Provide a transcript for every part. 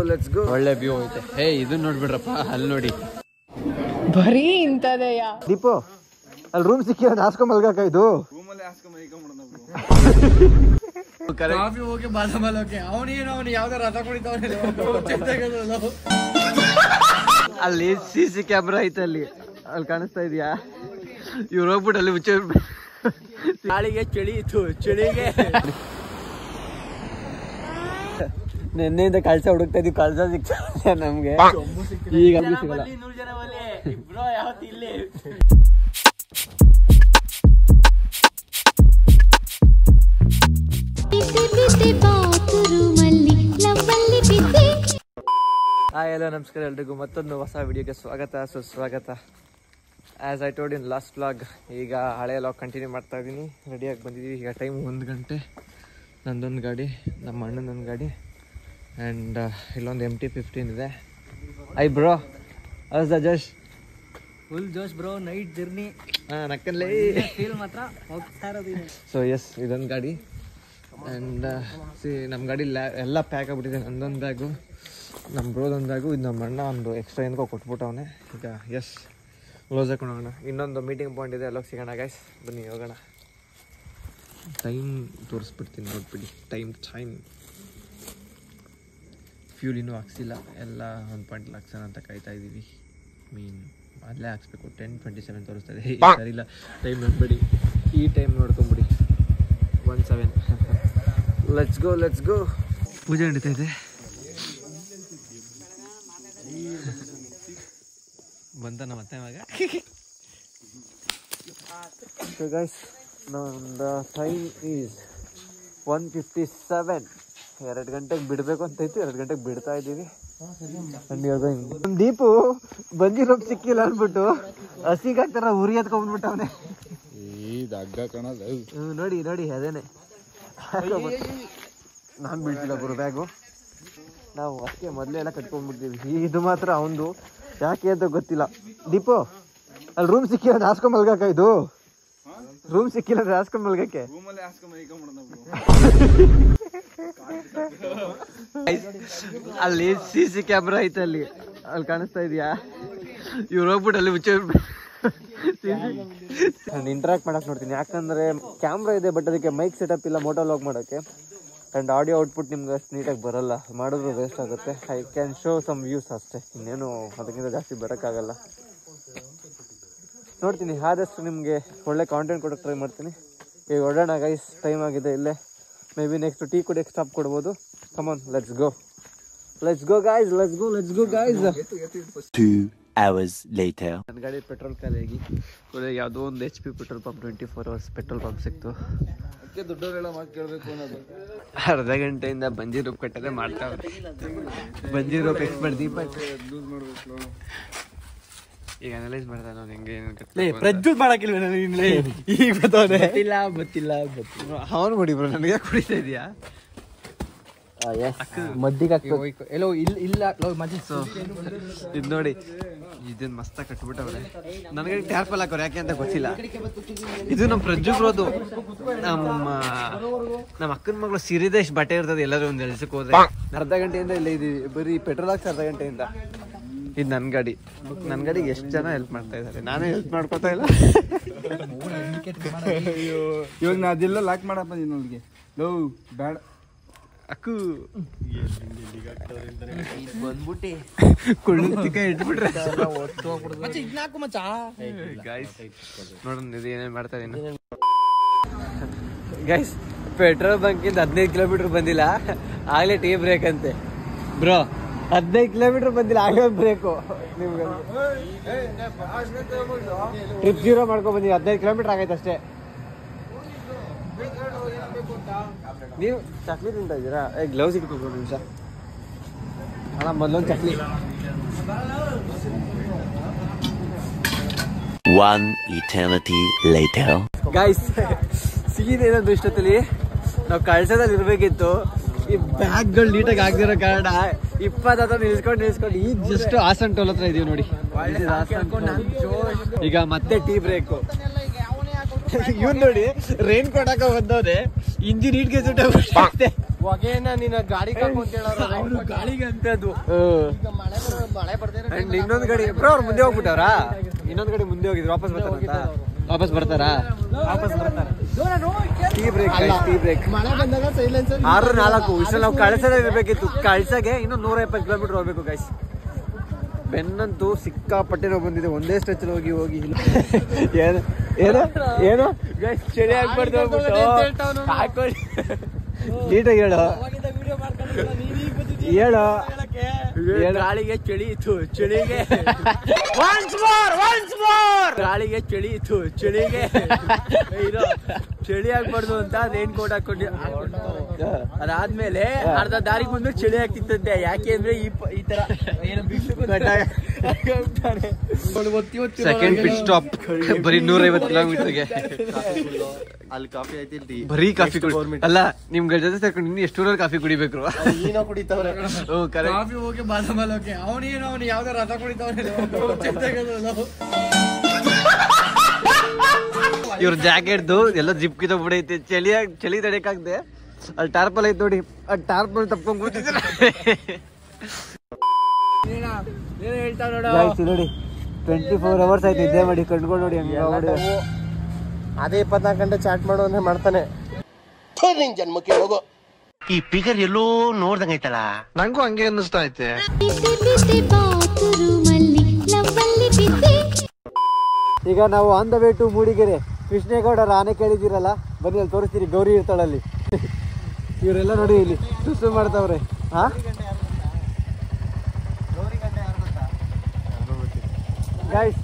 Let's go. ಒಳ್ಳೆ view ಐತೆ. ಇದನ್ನ ನೋಡ್ಬಿಡ್ರಪ್ಪ, ಅಲ್ಲಿ ನೋಡಿ ಬರೀ ಇಂಥದೆಯ. ದೀಪು ಅಲ್ಲಿ ರೂಮ್ ಸಿಕ್ಕಿರೋದು ಹಾಸ್ಕೊಂಡ್ ಮಲ್ಗಾಕ ಇದು. ಕಾಫಿ ಹೋಗಿ ಬಾದಾಮಲ್ಲೋಕೆ ಅವನು ಯಾವ್ದಾರ ರಥ ಕುಡಿತಾವನೆ. ಅಲ್ಲಿ CC ಕ್ಯಾಮ್ರಾ ಐತೆ, ಅಲ್ಲಿ ಕಾಣಿಸ್ತಾ ಇದೆಯಾ? ಇವ್ರು ಹೋಗ್ಬಿಟ್ಟು ಅಲ್ಲಿ ಮುಚ್ಚ. ನಾಳಿಗೆ ಚಳಿ ಇತ್ತು, ಚಳಿಗೆ ನೆನ್ನೆಯಿಂದ ಕಳ್ಸ ಹುಡುಕ್ತಾ ಇದೀವಿ, ಕಳ್ಸ ಸಿಗ್ತಾ ನಮ್ಗೆ. ಈಗ ಸಿಗಲ್ಲ. ಹಾಯ್ ಹಲೋ ನಮಸ್ಕಾರ ಎಲ್ರಿಗೂ, ಮತ್ತೊಂದು ಹೊಸ ವಿಡಿಯೋಗೆ ಸುಸ್ವಾಗತ. As I told in last vlog, ಈಗ ಹಳೆ ವ್ಲಾಗ್ ಕಂಟಿನ್ಯೂ ಮಾಡ್ತಾ ಇದ್ದೀನಿ. ರೆಡಿಯಾಗಿ ಬಂದಿದ್ದೀವಿ. ಈಗ ಟೈಮ್ 1 ಗಂಟೆ. ನಂದೊಂದು ಗಾಡಿ, ನಮ್ಮ ಅಣ್ಣನೊಂದು ಗಾಡಿ, ಆ್ಯಂಡ್ ಇಲ್ಲೊಂದು MT-15 ಇದೆ. Hi bro, how's the josh? Full josh bro, night journey. ನಕ್ಕಲ್ಲೇ ಫೀಲ್ ಮಾತ್ರ ಹೋಗ್ತಾ ಇರೋದು. ಸೊ ಎಸ್, ಇದೊಂದು ಗಾಡಿ. ಆ್ಯಂಡ್ ನಮ್ಮ ಗಾಡಿ ಎಲ್ಲ ಪ್ಯಾಕ್ ಆಗಿಬಿಟ್ಟಿದೆ. ನಂದೊಂದು ಬ್ಯಾಗು, ನಮ್ಮ ಬ್ರೋದೊಂದು ಬ್ಯಾಗು, ಇದು ನಮ್ಮ ಅಣ್ಣ ಒಂದು ಎಕ್ಸ್ಟ್ರಾ ಏನಕ್ಕೋ ಕೊಟ್ಬಿಟ್ಟವನೆ. ಈಗ ಎಸ್, ಕ್ಲೋಸ್ ಹಾಕೊಂಡು ಹೋಗೋಣ. ಇನ್ನೊಂದು ಮೀಟಿಂಗ್ ಪಾಯಿಂಟ್ ಇದೆ, ಅಲ್ಲೋಗಿ ಸಿಗೋಣ ಗೈಸ್. ಬನ್ನಿ ಹೋಗೋಣ. ಟೈಮ್ ತೋರಿಸ್ಬಿಡ್ತೀನಿ, ನೋಡ್ಬಿಡಿ. ಟೈಮ್ ಫ್ಯೂಲ್ ಇನ್ನೂ ಹಾಕ್ಸಿಲ್ಲ, ಎಲ್ಲ 1 ಹಾಕ್ಸೋಣ ಅಂತ ಕಾಯ್ತಾ ಇದ್ದೀವಿ. ಅಲ್ಲೇ ಹಾಕ್ಸ್ಬೇಕು. 10:27 ತೋರಿಸ್ತಾ ಇದೆ. ಸರಿ ಇಲ್ಲ, ಟೈಮ್ ನೋಡ್ಬೇಡಿ, ಈ ಟೈಮ್ ನೋಡ್ಕೊಂಬಿಡಿ. 17. Let's go. ಪೂಜೆ ನಡೀತಾ ಇದೆ. ಬಂತ ಮತ್ತೆ ಮಗ. ಸೊ ಗೈಸ್, ನಮ್ದು ಟೈಮ್ ಈಸ್ 1:57. 2 ಗಂಟೆಗೆ ಬಿಡಬೇಕು ಅಂತ ಇತ್ತು, 2 ಗಂಟೆಗೆ ಬಿಡ್ತಾ ಇದ್ದೀವಿ. ದೀಪು ಬಂದಿರೋ ಸಿಕ್ಕಿಲ್ಲ ಅಂದ್ಬಿಟ್ಟು ಹಸಿಗಾಗ್ತಾರ ಉರಿ ಎತ್ಕೊಂಡ್ಬಿಟ್ಟವನೆ. ನೋಡಿ ಅದೇನೆ. ನಾನು ಬೀಳ್ತಿಲ್ಲ ಗುರು ಬ್ಯಾಗು. ನಾವು ಅಷ್ಟೇ ಮೊದಲೇ ಎಲ್ಲ ಕಟ್ಕೊಂಡ್ಬಿಡ್ತೀವಿ. ಇದು ಮಾತ್ರ ಅವನು ಯಾಕೆ ಅಂತ ಗೊತ್ತಿಲ್ಲ. ದೀಪು ಅಲ್ಲಿ ರೂಮ್ ಸಿಕ್ಕಿರೋದು ಹಾಸ್ಕೊಂಡ್ ಮಲ್ಗಾಕ ಇದು. ರೂಮ್ ಸಿಕ್ಕಿಲ್ಲ ಹಾಸ್ಕೊಂಡ್ ಮಲ್ಗಕ್ಕೆ. ಅಲ್ಲಿ CC ಕ್ಯಾಮ್ರಾ ಐತೆ, ಅಲ್ಲಿ ಕಾಣಿಸ್ತಾ ಇದೆಯಾ? ಇವ್ರು ಹೋಗ್ಬಿಟ್ಟು ಅಲ್ಲಿ ಮುಚ್ಚ. ನಾನು ಇಂಟ್ರಾಕ್ಟ್ ಮಾಡಕ್ ನೋಡ್ತೀನಿ, ಯಾಕಂದ್ರೆ ಕ್ಯಾಮ್ರಾ ಇದೆ, ಬಟ್ ಅದಕ್ಕೆ ಮೈಕ್ ಸೆಟಪ್ ಇಲ್ಲ ಮೋಟೋ ಲಾಗ್ ಮಾಡೋಕ್ಕೆ. ಆ್ಯಂಡ್ ಆಡಿಯೋ ಔಟ್ಪುಟ್ ನಿಮ್ಗೆ ಅಷ್ಟು ನೀಟಾಗಿ ಬರಲ್ಲ, ಮಾಡಿದ್ರು ವೇಸ್ಟ್ ಆಗುತ್ತೆ. I can show some views ಅಷ್ಟೇ, ಇನ್ನೇನು ಅದಕ್ಕಿಂತ ಜಾಸ್ತಿ ಬರೋಕ್ಕಾಗಲ್ಲ. ನೋಡ್ತೀನಿ, ಆದಷ್ಟು ನಿಮಗೆ ಒಳ್ಳೆ ಕಾಂಟೆಂಟ್ ಕೊಡೋಕ್ಕೆ ಟ್ರೈ ಮಾಡ್ತೀನಿ. ಈಗ ಹೊರಡೋಣ ಗೈಸ್, ಟೈಮ್ ಆಗಿದೆ. ಇಲ್ಲೇ ಮೇ ಬಿ ನೆಕ್ಸ್ಟ್ ಟೀ ಕುಡಿಯೋಕ್ಕೆ ಸ್ಟಾಪ್ ಕೊಡ್ಬೋದು. Come on, let's go guys. 2 hours later. ನನ್ನ ಗಾಡಿ ಪೆಟ್ರೋಲ್ ಖಾಲಿಯಾಗಿ ಯಾವುದೋ ಒಂದು HP petrol pump 24 hours petrol pump ಸಿಕ್ತು. ಅರ್ಧ ಗಂಟೆಯಿಂದ ಬಂಜಿ ರೂಪ್ ಕಟ್ಟದೆ ಮಾಡ್ತಾವ್ರೆ. ಬಂಜಿ ರೂಪ್ ಎಕ್ಸ್ಪರ್ಟ್ ದೀಪಕ್ ಈಗ ಅನಲೈಸ್ ಮಾಡ್ತಾ ನಾನು ಹೆಂಗೆ ಪ್ರಜ್ವಲ್ ಮಾಡಕ್ಕಿಲ್ವ ಈಗ ಗೊತ್ತಿಲ್ಲ. ಅವನು ಕುಡಿ ಬ್ರೋ, ನನಗೆ ಕುಡಿತಾ ಇದೆಯಾ? ಮದ್ದಿಗೆ ಎಲ್ಲೋ ಇಲ್ಲ. ಇದು ನೋಡಿ, ಇದನ್ನ ಮಸ್ತ ಕಟ್ಬಿಟ್ಟವ್ರೆ. ನನಗೆ ಟ್ಯಾರ್ಪಲ್ ಹಾಕೋರು ಯಾಕೆ ಅಂತ ಗೊತ್ತಿಲ್ಲ. ಇದು ನಮ್ಮ ಪ್ರಜ್ಜು ಬ್ರೋದು. ನಮ್ಮ ಅಕ್ಕನ ಮಗಳು ಸಿರಿದೇಶ್ ಬಟ್ಟೆ ಇರ್ತದೆ. ಎಲ್ಲರೂ ಒಂದು ಕೆಲಸಕ್ಕೆ ಹೋದ್ರೆ ಅರ್ಧ ಗಂಟೆಯಿಂದ ಇಲ್ಲ ಇದೀವಿ, ಬರೀ ಪೆಟ್ರೋಲ್ ಹಾಕ್ಸಿ ಅರ್ಧ ಗಂಟೆಯಿಂದ. ಇದು ನನ್ನ ಗಾಡಿಗೆ ಎಷ್ಟು ಜನ ಹೆಲ್ಪ್ ಮಾಡ್ತಾ ಇದ್ದಾರೆ, ನಾನೇ ಹೆಲ್ಪ್ ಮಾಡ್ಕೊತಾ ಇಲ್ಲ. ಇವಾಗ ನಾ ಅದೆಲ್ಲ ಲಾಕ್ ಮಾಡಪ್ಪ ನಿನ್ನೊಳಗೆ. ಲೋ ಬೇಡ ಅಕ್ಕು ಬಂದ್ಬಿಟ್ಟಿ ಕುಳಿಕ ಇಟ್ಬಿಟ್ರೆ ನೋಡೋಣ ಇದು ಏನೇನು ಮಾಡ್ತಾ ಇದೀನಿ. ಗೈಸ್, ಪೆಟ್ರೋಲ್ ಬಂಕಿಂದ 15 ಕಿಲೋಮೀಟರ್ ಬಂದಿಲ್ಲ, ಆಗ್ಲೇ ಟೀ ಬ್ರೇಕ್ ಅಂತೆ. ಬ್ರೋ 15 ಕಿಲೋಮೀಟರ್ ಬಂದಿಲ್ಲ, ಆಗ್ಲೇ ಬ್ರೇಕು. ನಿಮ್ಗೆ ಟ್ರಿಪ್ 0 ಮಾಡ್ಕೊಂಡ್ ಬಂದಿವಿ. 15 ಕಿಲೋಮೀಟರ್ ಆಗೈತೆ ಅಷ್ಟೇ. ನೀವು ಚಕ್ಲಿ ತಿಂತಾ ಇದ್ದೀರಾ? ಗ್ಲೌಸ್ ಇಟ್ಕೊಂಡು ನಿಮಿಷ ಅಣ್ಣ, ಮೊದಲೊಂದು ಚಕ್ಲಿ. 1 eternity later. ಗೈಸ್, ಸಿಗಿದೇನಂದ್ರೆ ಇಷ್ಟೊತ್ತಲ್ಲಿ ನಾವು ಕಳ್ಸೋದಲ್ಲಿ ಇರ್ಬೇಕಿತ್ತು. ಈ ಬ್ಯಾಗ್ಗಳು ನೀಟಾಗಿ ಆಗದಿರೋ ಕಾರಣ 20 ನಿಲ್ಸ್ಕೊಂಡು ಈಗ ಜಸ್ಟ್ ಹಾಸನ್ ಟೋಲ್ ಹತ್ರ ಇದೀವಿ ನೋಡಿ. ಈಗ ಮತ್ತೆ ಟೀ ಬ್ರೇಕು. ಇವ್ನ್ ನೋಡಿ ರೈನ್ ಕೊಡಕ ಬಂದವ್ರೆ ಇಂಜಿನ್ ನೀಟ್ಗೆ ಸುಟ್ಟ ಹೊಗೆನ ನಿನ್ನ ಗಾಡಿ ಗಾಳಿಗೆ ಅಂತದ್ದು ಮಳೆ ಬರ್ತಾರೆ. ಇನ್ನೊಂದ್ ಗಾಡಿ ಬ್ರೋ ಅವ್ರು ಮುಂದೆ ಹೋಗ್ಬಿಟ್ಟವ್ರಾ? ಇನ್ನೊಂದ್ ಗಾಡಿ ಮುಂದೆ ಹೋಗಿದ್ರು ವಾಪಸ್ ಬರ್ತಾರಾ? ವಾಪಸ್ ಬರ್ತಾರೆ. ಟೀ ಬ್ರೇಕ್ ಮಳೆ ಬಂದಾಗ ಸೈಲೆನ್ಸ್ 6:04 ಇಷ್ಟು ನಾವು ಕಳ್ಸದೇ ಇರ್ಬೇಕಿತ್ತು. ಕಳ್ಸಗೆ ಇನ್ನು 170 ಕಿಲೋಮೀಟರ್ ಹೋಗ್ಬೇಕು ಗೈಸ್. ಬೆನ್ನಂತೂ ಸಿಕ್ಕಾಪಟ್ಟೆ ನಾವು ಬಂದಿದೆ ಒಂದೇ ಸ್ಟ್ರೆಚ್ ಹೋಗಿ ಏನು ಗೈಸ್ ಚಳಿ ಆಗ್ಬಾರ್ದು ನೀಟಾಗಿ ಹೇಳು ಗಾಳಿಗೆ ಚಳಿ ಇತ್ತು ಚಳಿಗೆ ಗಾಳಿಗೆ ಚಳಿ ಇತ್ತು ಚಳಿಗೆ ಚಳಿ ಆಗ್ಬಾರ್ದು ಅಂತ ರೈನ್ ಕೋಟ್ ಹಾಕೊಂಡು ಅದಾದ್ಮೇಲೆ ಅರ್ಧ ದಾರಿಗೆ ಮುಂದೆ ಚಳಿ ಆಗ್ತಿತ್ತಂತೆ. ಯಾಕೆ ಅಂದ್ರೆ ಈ ತರ ಸೆಕೆಂಡ್ ಪಿಟ್ ಸ್ಟಾಪ್ ಬರೀ 150 ಕಿಲೋಮೀಟರ್ಗೆ. ಅಲ್ಲಿ ಕಾಫಿ ಆಯ್ತಿಲ್ರಿ, ಬರೀ ಕಾಫಿ ಕುಡಿ ಅಲ್ಲ ನಿಮ್ಗಳ ಜೊತೆ ಸೇರ್ಕೊಂಡು ಇನ್ನು ಎಷ್ಟು ಕಾಫಿ ಕುಡಿಬೇಕು? ಏನೋ ಕುಡಿತಾವ್ರೆ ಕಾಫಿ ಹೋಗಿ ಬಾದಾಮಲೋಕೆ. ಅವನು ಯಾವ್ದಾರ ರಥ ಕುಡಿತಾವ್ರೆ. ಇವ್ರ ಜಾಕೆಟ್ದು ಎಲ್ಲ ಜಿಪ್ ಕಿತ್ತೋಗ್ಬಿಡೈತೆ. ಚಳಿ ತಡೆಯಕ್ಕಾಗ್ದೆ ಅಲ್ಲಿ ಟಾರ್ಪಲ್ ಐತೆ ನೋಡಿ, ಆ ಟಾರ್ಪಲ್ ತಪ್ಕೊಂಡ್ ಕೂತಿದ್ರೆ ನೋಡಿ 24 hours ಆಯ್ತು ನಿದ್ದೆ ಮಾಡಿ ಕಂಡ್ಕೊಂಡು ನೋಡಿ ಅದೇ 24 ಗಂಟೆ ಚಾಟ್ ಮಾಡು ಅಂದ್ರೆ ಮಾಡ್ತಾನೆ. ನಿನ್ ಜನ್ಮಕ್ಕೆ ಹೋಗೋ. ಈ ಫಿಗರ್ ಎಲ್ಲೋ ನೋಡ್ದಂಗೈತಲ್ಲ, ನಂಗೂ ಹಂಗೆ ಅನ್ನಿಸ್ತಾ ಐತೆ. ಈಗ ನಾವು on the way to Mudigere. ಕೃಷ್ಣೇಗೌಡರ ಆನೆ ಕೇಳಿದಿರಲ್ಲ, ಬನ್ನಿ ಅಲ್ಲಿ ತೋರಿಸ್ತೀರಿ. ಗೌರಿ ಇರ್ತಾಳಲ್ಲಿ. ಇವರೆಲ್ಲ ನೋಡಿ ಇಲ್ಲಿ ಸುಸು ಮಾಡ್ತಾವ್ರೆ. ಗೈಸ್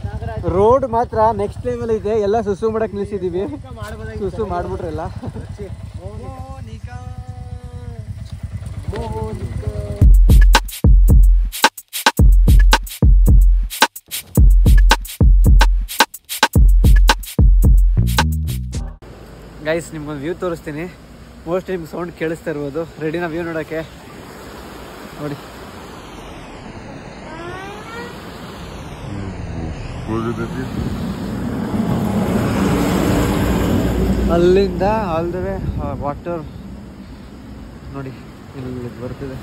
ರೋಡ್ ಮಾತ್ರ ನೆಕ್ಸ್ಟ್ ಲೆವೆಲ್ ಇದೆ. ಎಲ್ಲ ಸುಸು ಮಾಡಕ್ ನಿಲ್ಸಿದೀವಿ. ಸುಸು ಮಾಡ್ಬಿಟ್ರಲ್ಲ. ಗೈಸ್ ನಿಮ್ಗೊಂದು ವ್ಯೂ ತೋರಿಸ್ತೀನಿ. ಮೋಸ್ಟ್ಲಿ ನಿಮ್ಗೆ ಸೌಂಡ್ ಕೇಳಿಸ್ತಾ ಇರ್ಬೋದು. ರೆಡಿನಾ ವ್ಯೂ ನೋಡೋಕ್ಕೆ? ನೋಡಿ ಅಲ್ಲಿಂದ ಆಲ್ ದ ವೇ ವಾಟರ್ ನೋಡಿ ಇಲ್ಲಿ ಬರ್ತಿದೆ.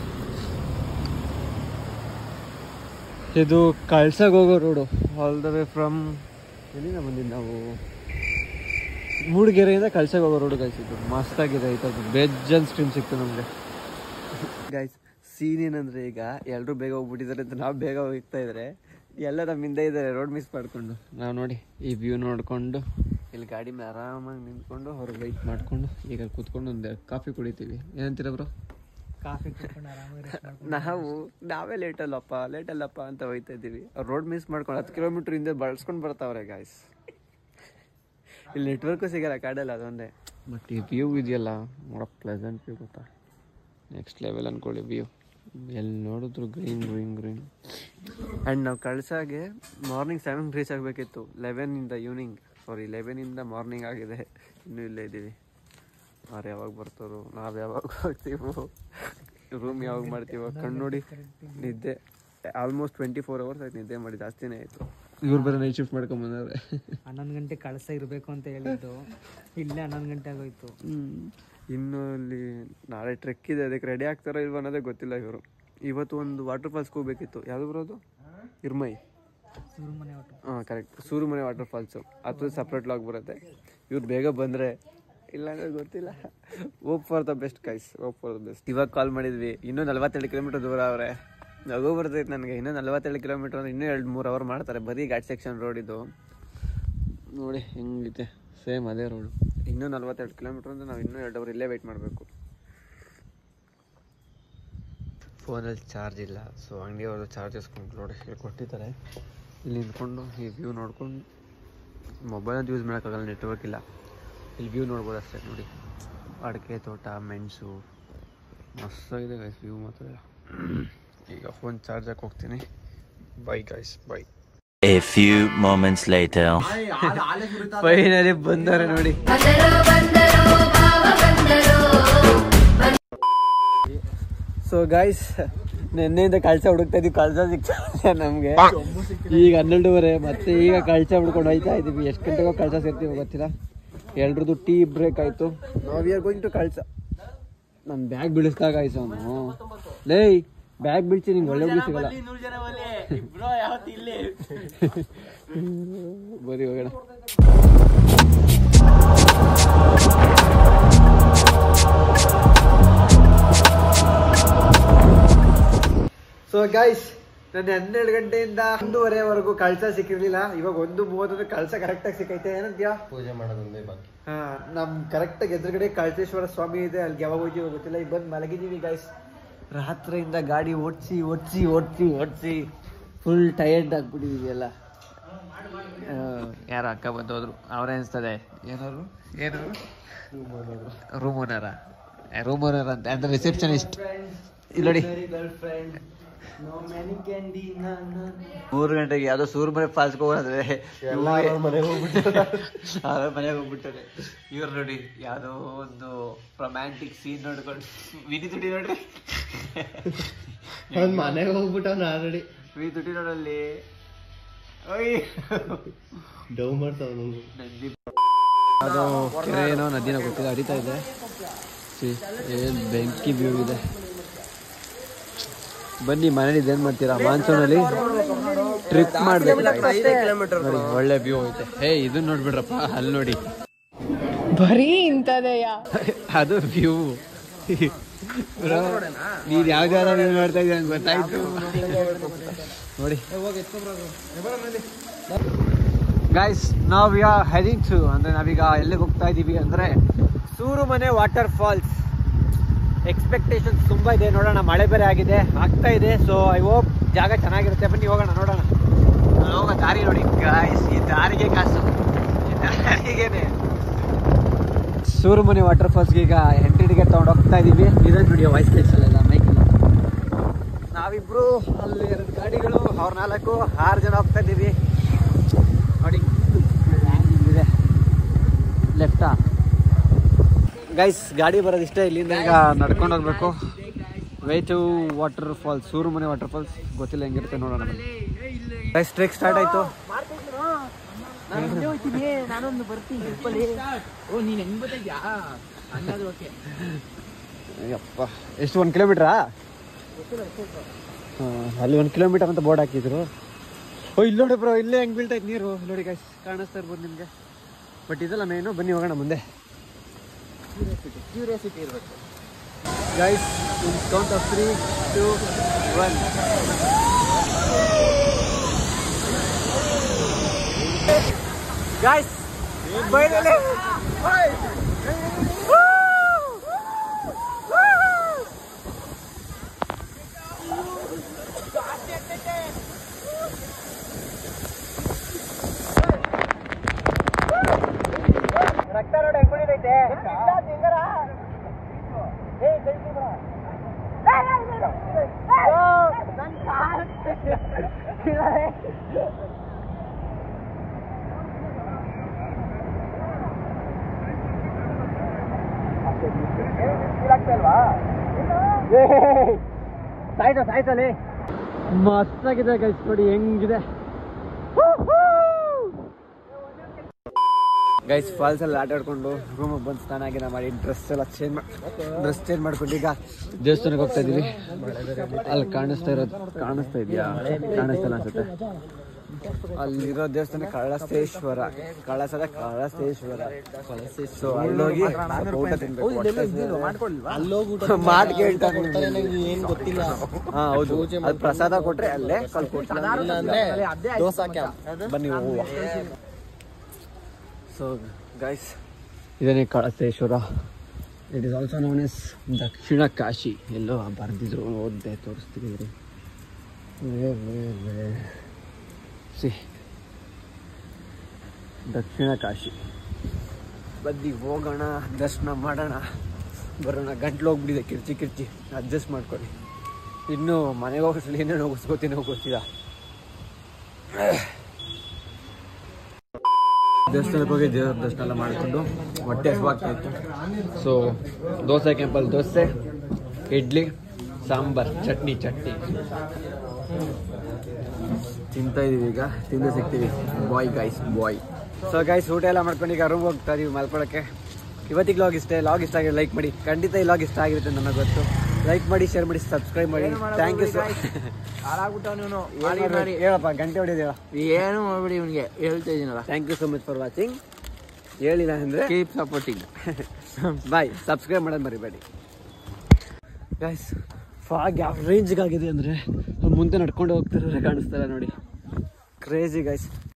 ಇದು ಕಳ್ಸಾಗ ಹೋಗೋ road. All the way from ಎಲ್ಲಿಂದ ಬಂದಿದ್ದು ನಾವು? ಮೂಡಿಗೆರೆಯಿಂದ ಕಳ್ಸಾಗ ಹೋಗೋ ರೋಡು ಗೈಸ್. ಇದು ಮಸ್ತಾಗಿದೆ. ಐತದ್ದು ಬೇಜನ್ ಸ್ಟ್ರೀಮ್ ಸಿಕ್ತು ನಮಗೆ ಗೈಸ್. ಸೀನ್ ಏನಂದ್ರೆ ಈಗ ಎಲ್ಲರೂ ಬೇಗ ಹೋಗ್ಬಿಟ್ಟಿದ್ದಾರೆ ಅಂತ ನಾವು ಬೇಗ ಹೋಗ್ತಾ ಇದ್ರೆ ಎಲ್ಲ ನಮ್ಮ ಹಿಂದೆ ಇದ್ದಾರೆ ರೋಡ್ ಮಿಸ್ ಮಾಡ್ಕೊಂಡು. ನಾವು ನೋಡಿ ಈ ವ್ಯೂ ನೋಡ್ಕೊಂಡು ಇಲ್ಲಿ ಗಾಡಿ ಮೇಲೆ ಆರಾಮಾಗಿ ನಿಂತ್ಕೊಂಡು ಹೊರಗೆ ವೆಯ್ಟ್ ಮಾಡ್ಕೊಂಡು ಈಗ ಕೂತ್ಕೊಂಡು ಒಂದು ಕಾಫಿ ಕುಡಿತೀವಿ. ಏನಂತೀರ ಬ್ರೋ? ಕಾಫಿ ನಾವೇ ಲೇಟಲ್ಲಪ್ಪ ಅಂತ ಹೋಗ್ತಾ ಇದ್ದೀವಿ. ಅವ್ರು ರೋಡ್ ಮಿಸ್ ಮಾಡ್ಕೊಂಡು 10 ಕಿಲೋಮೀಟರ್ ಹಿಂದೆ ಬಳಸ್ಕೊಂಡು ಬರ್ತಾವ್ರೆ ಗಾಯ್ಸ್. ಇಲ್ಲಿ ನೆಟ್ವರ್ಕು ಸಿಗಲ್ಲ ಕಾಡಲ್ಲ, ಅದೊಂದೇ. ಬಟ್ ಈ ವ್ಯೂ ಇದೆಯಲ್ಲ ನೋಡೋ ಪ್ಲೆಸೆಂಟ್ ವ್ಯೂ ಗೊತ್ತಾ, ನೆಕ್ಸ್ಟ್ ಲೆವೆಲ್ ಅಂದ್ಕೊಳ್ಳಿ ವ್ಯೂ. ಎಲ್ಲಿ ನೋಡಿದ್ರು ಗ್ರೀನ್. ಆ್ಯಂಡ್ ನಾವು ಕಳ್ಸಾಗೆ ಮಾರ್ನಿಂಗ್ 7 ರೀಚ್ ಆಗಬೇಕಿತ್ತು. 11 ಮಾರ್ನಿಂಗ್ ಆಗಿದೆ. ಇನ್ನೂ ಇಲ್ಲೇ ಇದ್ದೀವಿ. ಅವ್ರು ಯಾವಾಗ ಬರ್ತಾರೋ, ನಾವು ಯಾವಾಗ ಹೋಗ್ತೀವೋ, ರೂಮ್ ಯಾವಾಗ ಮಾಡ್ತೀವೋ ಕಣ್ಣು ನೋಡಿ. ನಿದ್ದೆ ಆಲ್ಮೋಸ್ಟ್ 24 hours ಆಯ್ತು ನಿದ್ದೆ ಮಾಡಿ, ಜಾಸ್ತಿನೇ ಆಯಿತು. ಇವ್ರು ಬೇರೆ ನೈಟ್ ಶಿಫ್ಟ್ ಮಾಡ್ಕೊಂಬಂದವ್ರೆ. 11 ಗಂಟೆ ಕಳ್ಸ ಇರಬೇಕು ಅಂತ ಹೇಳಿದ್ದು, ಇಲ್ಲೇ 11 ಗಂಟೆ ಆಗೋಯ್ತು. ಇನ್ನು ಅಲ್ಲಿ ನಾಳೆ ಟ್ರೆಕ್ ಇದೆ, ಅದಕ್ಕೆ ರೆಡಿ ಆಗ್ತಾರೋ ಇಲ್ವ ಅನ್ನೋದೇ ಗೊತ್ತಿಲ್ಲ ಇವರು. ಇವತ್ತು ಒಂದು ವಾಟರ್ ಫಾಲ್ಸ್ಗೆ ಹೋಗ್ಬೇಕಿತ್ತು. ಯಾವುದು ಬರೋದು? ಇರ್ಮೈ. ಸೂರುಮನೆ ವಾಟರ್. ಹಾಂ ಕರೆಕ್ಟ್, ಸೂರುಮನೆ ವಾಟರ್ ಫಾಲ್ಸು. ಅದು ಸಪ್ರೇಟ್ ಲಾಗ್ ಬರುತ್ತೆ. ಇವ್ರು ಬೇಗ ಬಂದರೆ, ಇಲ್ಲಾಂದ್ರೆ ಗೊತ್ತಿಲ್ಲ. Hope for the best guys, hope for the best. ಇವಾಗ ಕಾಲ್ ಮಾಡಿದ್ವಿ, ಇನ್ನೂ 42 ಕಿಲೋಮೀಟರ್ ದೂರ ಅವರೇ. ನಗು ಬರ್ತೈತೆ ನನಗೆ. ಇನ್ನೂ 42 ಕಿಲೋಮೀಟರ್ ಅಂದರೆ ಇನ್ನೂ 2-3 ಅವರ್ ಮಾಡ್ತಾರೆ. ಬರೀ ಘಾಟ್ ಸೆಕ್ಷನ್ ರೋಡ್ ಇದು. ನೋಡಿ ಹೆಂಗಿದೆ, ಸೇಮ್ ಅದೇ ರೋಡು. ಇನ್ನೂ 42 ಕಿಲೋಮೀಟರ್ ಅಂದರೆ ನಾವು ಇನ್ನೂ 2 ಅವರ್ ಇಲ್ಲೇ ವೆಯ್ಟ್ ಮಾಡಬೇಕು. ಫೋನಲ್ಲಿ ಚಾರ್ಜ್ ಇಲ್ಲ, ಸೊ ಅಂಗಡಿಯವ್ರದ್ದು ಚಾರ್ಜಸ್ ನೋಡಿ ಕೊಟ್ಟಿದ್ದಾರೆ. ಇಲ್ಲಿ ನಿಂತ್ಕೊಂಡು ಈ ವ್ಯೂ ನೋಡ್ಕೊಂಡು, ಮೊಬೈಲಂತ ಯೂಸ್ ಮಾಡೋಕ್ಕಾಗಲ್ಲ, ನೆಟ್ವರ್ಕ್ ಇಲ್ಲ. ಇಲ್ಲಿ ವ್ಯೂ ನೋಡ್ಬೋದು ಅಷ್ಟೇ. ನೋಡಿ ಅಡಿಕೆ ತೋಟ, ಮೆಣಸು, ಮಸ್ತಾಗಿದೆ ಗೈಸ್ ವ್ಯೂ ಮಾತ್ರ. ಈಗ ಫೋನ್ ಚಾರ್ಜ್ ಹಾಕಿ ಹೋಗ್ತೀನಿ. Bye guys, bye. A few moments later. Finally ಬಂದಾರೆ ನೋಡಿ. ಸೊ ಗೈಸ್, ನೆನ್ನೆಯಿಂದ ಕಳ್ಸ ಹುಡುಕ್ತಾ ಇದೀವಿ, ಕಳ್ಸ ಸಿಗ್ತಾ ನಮ್ಗೆ. ಈಗ 12:30 ಮತ್ತೆ ಈಗ ಕಳ್ಸ ಹುಡ್ಕೊಂಡು ಹೋಯ್ತಾ ಇದೀವಿ. ಎಷ್ಟು ಗಂಟೆಗೋ ಕಳ್ಸ ಸೇರ್ತೀವಿ ಗೊತ್ತಿಲ್ಲ. ಎಲ್ರದ್ದು ಟೀ ಬ್ರೇಕ್ ಆಯಿತು. ನಾವು ವಿ ಆರ್ ಗೋಯಿಂಗ್ ಟು ಕಳ್ಸ. ನನ್ನ ಬ್ಯಾಗ್ ಬೀಳಿಸ್ದಾಗ ಆಯ್ತು ಅವನು. ಲೇ ಬ್ಯಾಗ್ ಬೀಳ್ಸಿ ನಿಂಗೆ ಒಳ್ಳೆ ಹುಡುಗಿ ಸಿಗಲ್ಲ. ಬರೀ ಹೋಗೋಣ. ಸೊ ಗೈಸ್, ನನ್ನ 12 ಗಂಟೆಯಿಂದ 1:30ವರೆಗೂ ಕಳ್ಸ ಸಿಕ್ಕಿರ್ಲಿಲ್ಲ. ಇವಾಗ 1:30 ಕಳ್ಸ ಕರೆಕ್ಟಾಗಿ ಸಿಕ್ಕೈತೆ. ಏನಂತೀಯಾ? ಪೂಜೆ ಮಾಡೋದೊಂದೇ ಬಾಕಿ. ನಮ್ ಕರೆಕ್ಟಾಗಿ ಎದುರುಗಡೆ ಕಳಸೇಶ್ವರ ಸ್ವಾಮಿ ಇದೆ. ಅಲ್ಲಿ ಯಾವಾಗ ಹೋಗ್ತೀವಿ ಗೊತ್ತಿಲ್ಲ. ಈಗ ಬಂದು ಮಲಗಿದ್ದೀವಿ ಗೈಸ್. ರಾತ್ರಿಯಿಂದ ಗಾಡಿ ಓಡಿಸಿ ಫುಲ್ ಟಯರ್ಡ್ ಆಗ್ಬಿಟ್ಟಿದೀವಿ ಎಲ್ಲ. ಯಾರು ಅಕ್ಕ ಬಂದೋದ್ರು, ಅವರೇ ಅನಿಸ್ತದೆ. ಏನವರು ರೂಮ್ ಓನರ್ ಅಂತ ಅಂದ್ರೆ ರಿಸೆಪ್ಷನಿಸ್ಟ್. ಇಲ್ಲಿ ನೋಡಿ 3 ಗಂಟೆಗೆ ಯಾವ್ದೋ ಸೂರ್ಮನೆ ಫಾಲ್ಸ್ಗೆ ಹೋಗೋದ್ರೆ ಮನೆಗೆ ಹೋಗ್ಬಿಟ್ಟಾರೆ. ಇವ್ರು ನೋಡಿ ಯಾವ್ದೋ ಒಂದು ರೊಮ್ಯಾಂಟಿಕ್ ಸೀನ್ ನೋಡ್ಕೊಂಡು ವಿನಿ ತುಟಿ ನೋಡ್ರಿ, ಮನೆಗೆ ಹೋಗ್ಬಿಟ್ಟವ್ನ ಆಲ್ರೆಡಿ. ವಿನಿ ತುಟಿ ನೋಡಲ್ಲಿ ಡವ್ ಮಾಡ್ತಾವ. ಅದು ಕೆರೆ ಏನೋ ನದಿನ ಗೊತ್ತಿಲ್ಲ, ಹರಿತಾ ಇದೆ. ಏನ್ ಬೆಂಕಿ ವ್ಯೂ ಇದೆ. ಬನ್ನಿ, ಮನೇಲಿ ಏನ್ ಮಾಡ್ತೀರಾ? ಮಾನ್ಸೂನಲ್ಲಿ ಟ್ರಿಪ್ ಮಾಡ್ಬೇಕು. ಒಳ್ಳೆ ವ್ಯೂ ಐತೆ. ಇದನ್ನ ನೋಡ್ಬಿಡ್ರಪ್ಪ, ಅಲ್ಲಿ ನೋಡಿ ಬರೀ ಇಂಥದೆಯ ಅದು ವ್ಯೂ. ನೀನ್ ಯಾವ್ದಾರ ವ್ಯೂ ನೋಡ್ತಾ ಇದ್ದೀಯ ನಂಗೆ ಗೊತ್ತಾಯ್ತು. ನೋಡಿ ಗೈಸ್, ನಾವು ವಿ ಆರ್ ಹೆಡಿಂಗ್ ಟು, ಅಂದ್ರೆ ನಾವೀಗ ಎಲ್ಲಿಗೆ ಹೋಗ್ತಾ ಇದೀವಿ ಅಂದ್ರೆ ಸೂರುಮನೆ ವಾಟರ್ ಫಾಲ್ಸ್. ಎಕ್ಸ್ಪೆಕ್ಟೇಷನ್ಸ್ ತುಂಬಾ ಇದೆ. ನೋಡೋಣ, ಮಳೆ ಬೇರೆ ಆಗ್ತಾ ಇದೆ. ಸೊ ಐ ಹೋಪ್ ಜಾಗ ಚೆನ್ನಾಗಿರುತ್ತೆ. ಬನ್ನಿ ಹೋಗೋಣ, ನೋಡೋಣ. ಹೋಗೋ ದಾರಿ ನೋಡಿ ಗಾಯ್ಸ್, ಈ ದಾರಿಗೆ ಕಾಸು, ಈ ದಾರಿಗೇನೆ. ಸೂರುಮನೆ ವಾಟರ್ ಫಾಲ್ಸ್ಗೆ ಈಗ ಎಂಟ್ರಿ ಟಿಕೆಟ್ ತೊಗೊಂಡು ಹೋಗ್ತಾ ಇದೀವಿ. ಇದನ್ನ ವಿಡಿಯೋ ವಾಯ್ಸ್ ಕೇಳಿಸಲ್ಲ ಮೈಕಲ್ಲಿ. ನಾವಿಬ್ರು, ಅಲ್ಲಿ 2 ಗಾಡಿಗಳು, ಅವ್ರ 4, 6 ಜನ ಹೋಗ್ತಾ ಇದ್ದೀವಿ. ನೋಡಿ ಇದೆ ಲೆಫ್ಟಾ ಗೈಸ್. ಗಾಡಿ ಬರೋದು ಇಷ್ಟ. ಇಲ್ಲಿಂದ ಈಗ ನಡ್ಕೊಂಡು ಹೋಗ್ಬೇಕು. Way to waterfalls, Surumane waterfalls. ಗೊತ್ತಿಲ್ಲ ಹೆಂಗಿರುತ್ತೆ, ನೋಡೋಣ. ಗೈಸ್, ಟ್ರೆಕ್ ಸ್ಟಾರ್ಟ್ ಆಯ್ತು. ನಾನೊಂದು ಬರ್ತೀನಿ. ನೀನ್ ಹೆಂಗ್ ಬರ್ತಿದ್ಯಾ? ಅಯ್ಯಪ್ಪ, ಎಷ್ಟು 1 ಕಿಲೋಮೀಟ್ರಾ? ಅಲ್ಲಿ 1 ಕಿಲೋಮೀಟರ್ ಅಂತ ಬೋರ್ಡ್ ಹಾಕಿದ್ರು. ಇಲ್ಲಿ ನೋಡಿ ಬ್ರೋ, ಇಲ್ಲೇ ಹೆಂಗ್ ಬೀಳ್ತೈತೆ ನೀರು ನೋಡಿ ಗೈಸ್. ಕಾಣಿಸ್ತಾ ಇರ್ಬೋದು ನಿಮ್ಗೆ, ಬಟ್ ಇದೆಲ್ಲ ಮೇನು. ಬನ್ನಿ ಹೋಗೋಣ ಮುಂದೆ. ಕ್ಯೂರಿಯಾಸಿಟಿ ಇರಬೇಕು guys. In count of 3, 2, 1. Guys, finally ರಕ್ತ ನೋಡಿ ಹೆಂಗ್ ಕುಡಿದೈತೆ. ಸಾಯ್ತಲ್ಲಿ ಮಸ್ತಾಗಿದೆ ಗೈಸ್. ನೋಡಿ ಹೆಂಗಿದೆ ಗೈಸ್. ಫಾಲ್ಸ್ ಅಲ್ಲಿ ಆಟ ಆಡ್ಕೊಂಡು ರೂಮಿಗೆ ಬಂದು ಸ್ನಾನ ಆಗಿನ ಮಾಡಿ ಡ್ರೆಸ್ ಚೇಂಜ್ ಮಾಡ್ಕೊಂಡು ಈಗ ದೇವಸ್ಥಾನಕ್ಕೆ ಹೋಗ್ತಾ ಇದೀವಿ. ಅಲ್ಲಿ ಕಾಣಿಸ್ತಾ ಇದೆಯಾ? ಕಾಣಿಸ್ತಲ್ಲ ಅನ್ಸುತ್ತೆ. ಅಲ್ಲಿರೋ ದೇವಸ್ಥಾನ ಕಳಸೇಶ್ವರ. ಸೊ ಅಲ್ಲೋಗಿ ಊಟ ತಿನ್ಬೇಕು. ಮಾಡ್ ಕೇಳ್ತಾನೆ, ಏನ್ ಗೊತ್ತಿಲ್ಲ. ಹೌದು, ಅದು ಪ್ರಸಾದ ಕೊಟ್ರೆ ಅಲ್ಲೇ ಬನ್ನಿ ಹೋಗುವ. ಸೊ ಗೈಸ್, ಇದನ್ನೇ Kalaseshwara. It is also known as Dakshina Kashi. ಎಲ್ಲೋ ಬರ್ದಿದ್ರು, ಓದ್ದೆ, ತೋರಿಸ್ತಿದ್ರು. ದಕ್ಷಿಣ ಕಾಶಿ. ಬನ್ನಿ ಹೋಗೋಣ, ದರ್ಶನ ಮಾಡೋಣ, ಬರೋಣ. ಗಂಟ್ಲು ಹೋಗ್ಬಿಟ್ಟಿದೆ, ಕಿರ್ಚಿ ಅಡ್ಜಸ್ಟ್ ಮಾಡ್ಕೊಳ್ಳಿ. ಇನ್ನು ಮನೆಗೆ ಹೋಗಿಸ್ಲಿ, ಏನೇನು ಹೋಗಿಸ್ಕೋತೀನೋ ಗೊತ್ತಿಲ್ಲ. ದೇವಸ್ಥಾನಕ್ಕೆ ಹೋಗಿ ದೇವರ ದರ್ಶನ ಎಲ್ಲ ಮಾಡಿಕೊಂಡು ಹೊಟ್ಟೆ ಹಸಿವಾಗ್ತಾ ಇತ್ತು. ಸೊ ದೋಸೆ ಕ್ಯಾಂಪಲ್ಲಿ ದೋಸೆ, ಇಡ್ಲಿ, ಸಾಂಬಾರ್, ಚಟ್ನಿ ತಿಂತಾ ಇದೀವಿ. ಈಗ ತಿಂದು ಸಿಗ್ತೀವಿ. ಬಾಯ್ ಗೈಸ್, ಬಾಯ್. ಸೊ ಗೈಸ್ ಊಟ ಎಲ್ಲ ಮಾಡ್ಕೊಂಡು ಈಗ ರೂಮ್ ಹೋಗ್ತಾ ಇದೀವಿ ಮಲ್ಕೊಳಕ್ಕೆ. ಇವತ್ತಿಗೆ ಲಾಗ್ ಇಷ್ಟ ಆಗಿದೆ ಲೈಕ್ ಮಾಡಿ. ಖಂಡಿತ ಈ ಲಾಗ್ ಇಷ್ಟ ಆಗಿರುತ್ತೆ ನನಗೆ ಗೊತ್ತು. ಲೈಕ್ ಮಾಡಿ, ಶೇರ್ ಮಾಡಿ, ಸಬ್ಸ್ಕ್ರೈಬ್ ಮಾಡಿ. ಥ್ಯಾಂಕ್ ಯು ಸೊ ಹೇಳಪ್ಪ, ಗಂಟೆ ಹೊಡಿದೇವ ಏನು ಮಾಡ್ಬಿಡಿ ಇವನಿಗೆ ಹೇಳ್ತಾ ಇದೀನಲ್ಲ. Thank you so much for watching. ಹೇಳಿಲ್ಲ ಅಂದರೆ ಕೀಪ್ ಸಪೋರ್ಟಿಂಗ್. ಬಾಯ್. ಸಬ್ಸ್ಕ್ರೈಬ್ ಮಾಡೋದು ಮರಿಬೇಡಿ ಗೈಸ್. ಫಾಗ್ ಯಾವ ರೇಂಜ್ಗಾಗಿದೆ ಅಂದರೆ ಮುಂದೆ ನಡ್ಕೊಂಡು ಹೋಗ್ತಿರೋರೆ ಕಾಣಿಸ್ತಾರೆ ನೋಡಿ. Crazy guys.